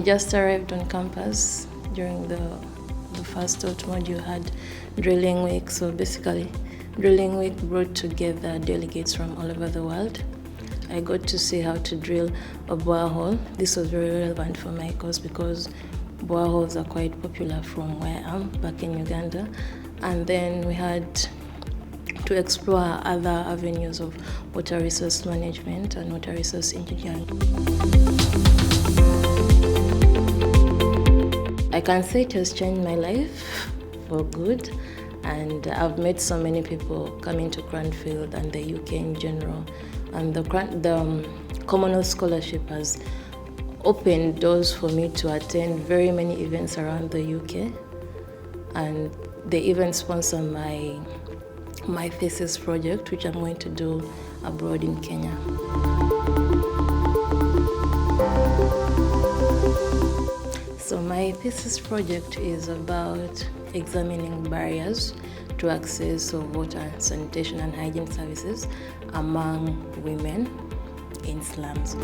just arrived on campus during the first autumn. You had drilling week. So basically, drilling week brought together delegates from all over the world. I got to see how to drill a borehole. This was very relevant for my course because boreholes are quite popular from where I am, back in Uganda. And then we had to explore other avenues of water resource management and water resource engineering. I can say it has changed my life for good, and I've met so many people coming to Cranfield and the UK in general. And the Commonwealth scholarship has opened doors for me to attend very many events around the UK, and they even sponsor my thesis project, which I'm going to do abroad in Kenya. So my thesis project is about examining barriers to access of water and sanitation and hygiene services among women in slums.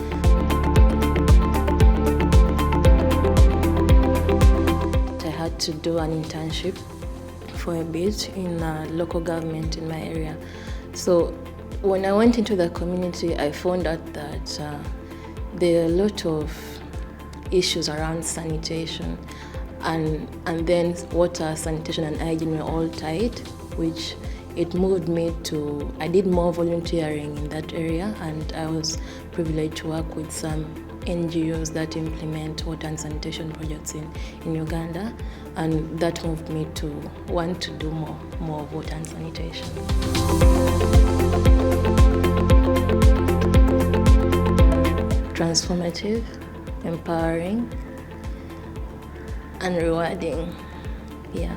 I had to do an internship for a bit in local government in my area. So when I went into the community, I found out that there are a lot of issues around sanitation, and then water, sanitation and hygiene were all tied, which it moved me to, I did more volunteering in that area, and I was privileged to work with some NGOs that implement water and sanitation projects in Uganda, and that moved me to want to do more water and sanitation. Transformative, empowering, and rewarding. Yeah.